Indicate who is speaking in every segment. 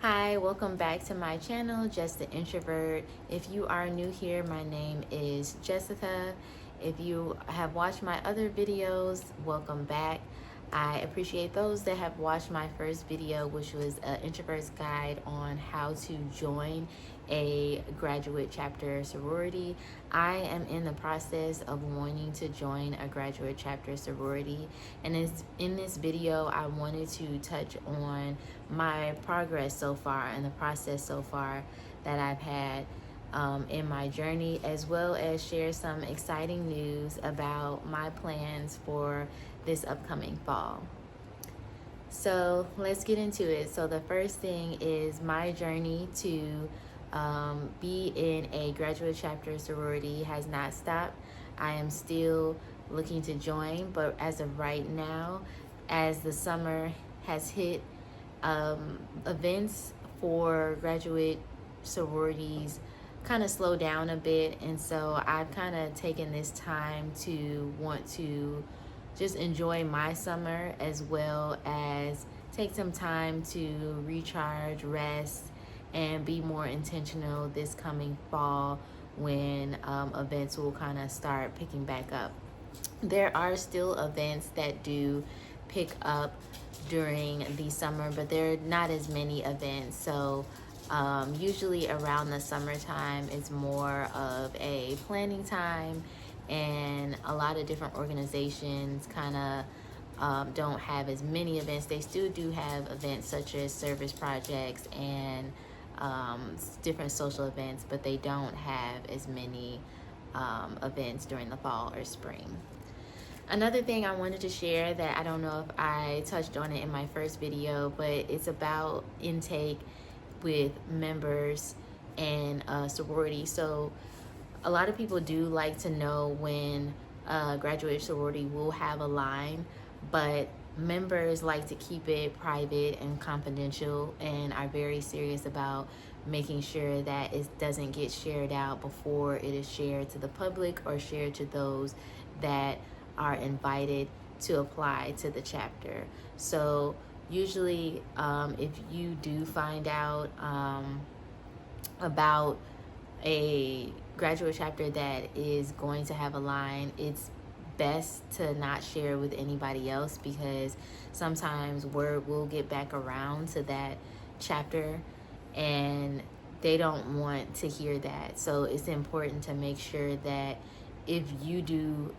Speaker 1: Hi, welcome back to my channel, Just the Introvert. If you are new here, my name is Jessica. If you have watched my other videos, welcome back. I appreciate those that have watched my first video, which was an introvert's guide on how to join a graduate chapter sorority. I am in the process of wanting to join a graduate chapter sorority, and in this video I wanted to touch on my progress so far and the process so far that I've had in my journey, as well as share some exciting news about my plans for this upcoming fall. So let's get into it. So the first thing is my journey to be in a graduate chapter sorority has not stopped. I am still looking to join, but as of right now, as the summer has hit, events for graduate sororities kind of slow down a bit, and so I've kind of taken this time to want to just enjoy my summer, as well as take some time to recharge, rest, and be more intentional this coming fall when events will kind of start picking back up. There are still events that do pick up during the summer, but there are not as many events. So usually around the summertime, it's more of a planning time, and a lot of different organizations kind of don't have as many events. They still do have events such as service projects and different social events, but they don't have as many events during the fall or spring. Another thing I wanted to share that I don't know if I touched on it in my first video, but it's about intake with members and sorority. So a lot of people do like to know when a graduate sorority will have a line, but members like to keep it private and confidential and are very serious about making sure that it doesn't get shared out before it is shared to the public or shared to those that are invited to apply to the chapter. So usually if you do find out about a graduate chapter that is going to have a line, it's best to not share with anybody else, because sometimes word will get back around to that chapter and they don't want to hear that. So it's important to make sure that if you do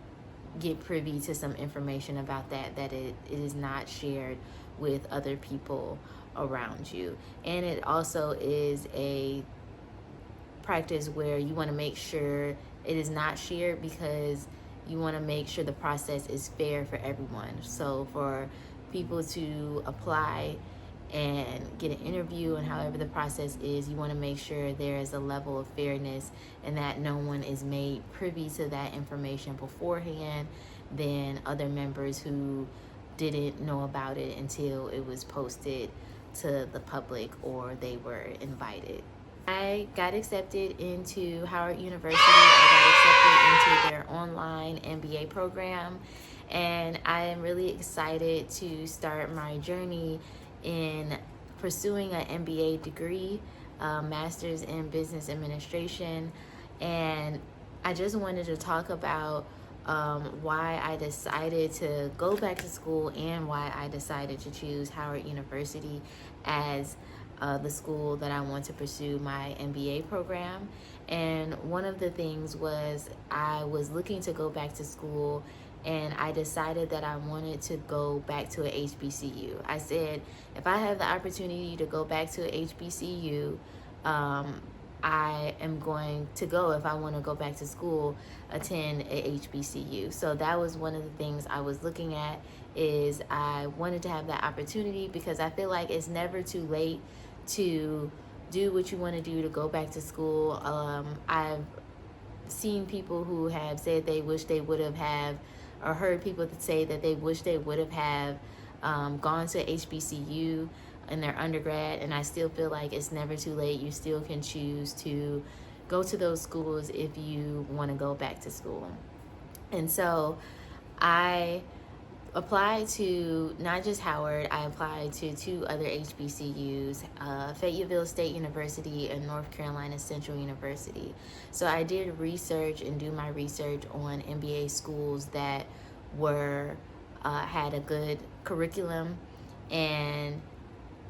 Speaker 1: get privy to some information about that it is not shared with other people around you. And it also is a practice where you want to make sure it is not shared, because you want to make sure the process is fair for everyone. So for people to apply and get an interview, and however the process is, you want to make sure there is a level of fairness and that no one is made privy to that information beforehand than other members who didn't know about it until it was posted to the public or they were invited. I got accepted into Howard University. I got accepted into their online MBA program, and I am really excited to start my journey in pursuing an MBA degree, Master's in Business Administration. And I just wanted to talk about why I decided to go back to school and why I decided to choose Howard University as the school that I want to pursue my MBA program. And one of the things was I was looking to go back to school, and I decided that I wanted to go back to a HBCU. I said, if I have the opportunity to go back to a HBCU, I am going to go. If I want to go back to school, attend a HBCU. So that was one of the things I was looking at, is I wanted to have that opportunity, because I feel like it's never too late to do what you want to do, to go back to school. I've seen people who have said they wish they would have or heard people that say that they wish they would have gone to HBCU in their undergrad, and I still feel like it's never too late. You still can choose to go to those schools if you want to go back to school. And so I applied to not just Howard, I applied to 2 other HBCUs, Fayetteville State University and North Carolina Central University. So I did research and do my research on MBA schools that were had a good curriculum, and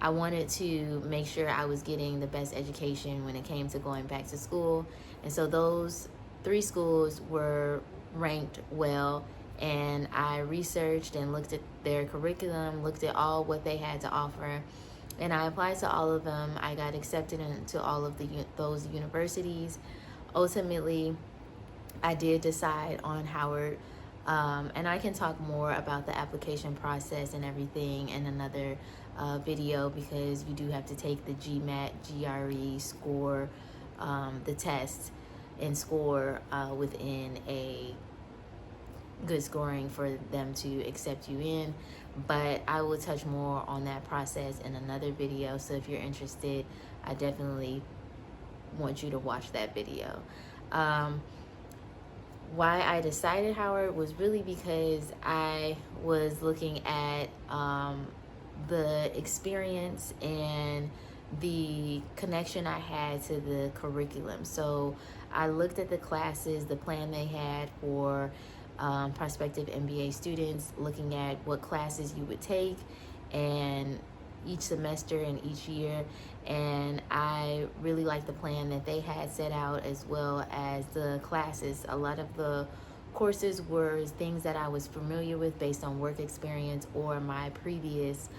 Speaker 1: I wanted to make sure I was getting the best education when it came to going back to school. And so those 3 schools were ranked well, and I researched and looked at their curriculum, looked at all what they had to offer, and I applied to all of them. I got accepted into all of those universities. Ultimately, I did decide on Howard, and I can talk more about the application process and everything in another video, because you do have to take the GMAT, GRE score, the test, and score within a good scoring for them to accept you in. But I will touch more on that process in another video, so if you're interested, I definitely want you to watch that video. Why I decided Howard was really because I was looking at the experience and the connection I had to the curriculum. So I looked at the classes, the plan they had for prospective MBA students, looking at what classes you would take and each semester and each year, and I really liked the plan that they had set out, as well as the classes. A lot of the courses were things that I was familiar with based on work experience or my previous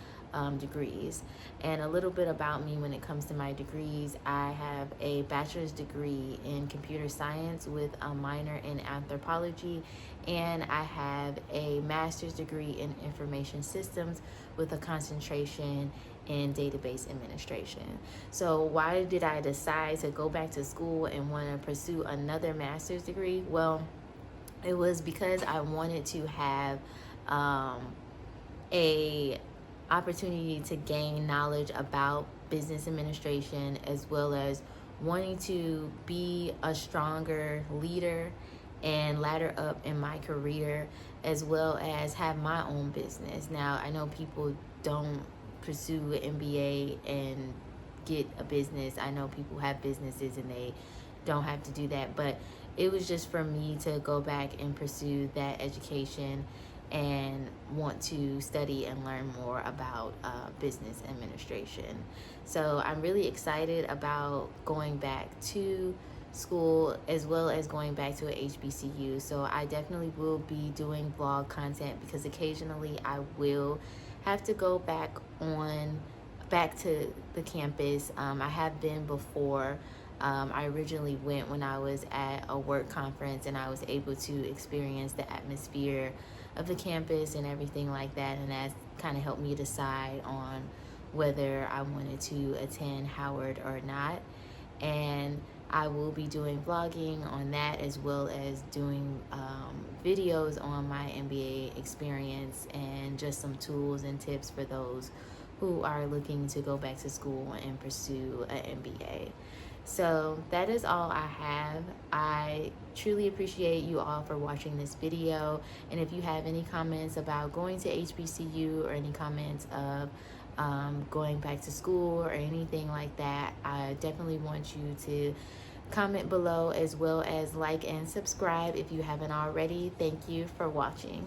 Speaker 1: degrees. And a little bit about me when it comes to my degrees: I have a bachelor's degree in computer science with a minor in anthropology, and I have a master's degree in information systems with a concentration in database administration. So why did I decide to go back to school and want to pursue another master's degree? Well, it was because I wanted to have a opportunity to gain knowledge about business administration, as well as wanting to be a stronger leader and ladder up in my career, as well as have my own business. Now, I know people don't pursue an MBA and get a business. I know people have businesses and they don't have to do that, but it was just for me to go back and pursue that education and want to study and learn more about business administration. So I'm really excited about going back to school, as well as going back to a HBCU. So I definitely will be doing vlog content, because occasionally I will have to go back to the campus. I have been before. I originally went when I was at a work conference, and I was able to experience the atmosphere of the campus and everything like that, and that kind of helped me decide on whether I wanted to attend Howard or not. And I will be doing vlogging on that, as well as doing videos on my MBA experience and just some tools and tips for those who are looking to go back to school and pursue an MBA. So that is all I have. I truly appreciate you all for watching this video. And if you have any comments about going to HBCU, or any comments of going back to school or anything like that, I definitely want you to comment below, as well as like and subscribe if you haven't already. Thank you for watching.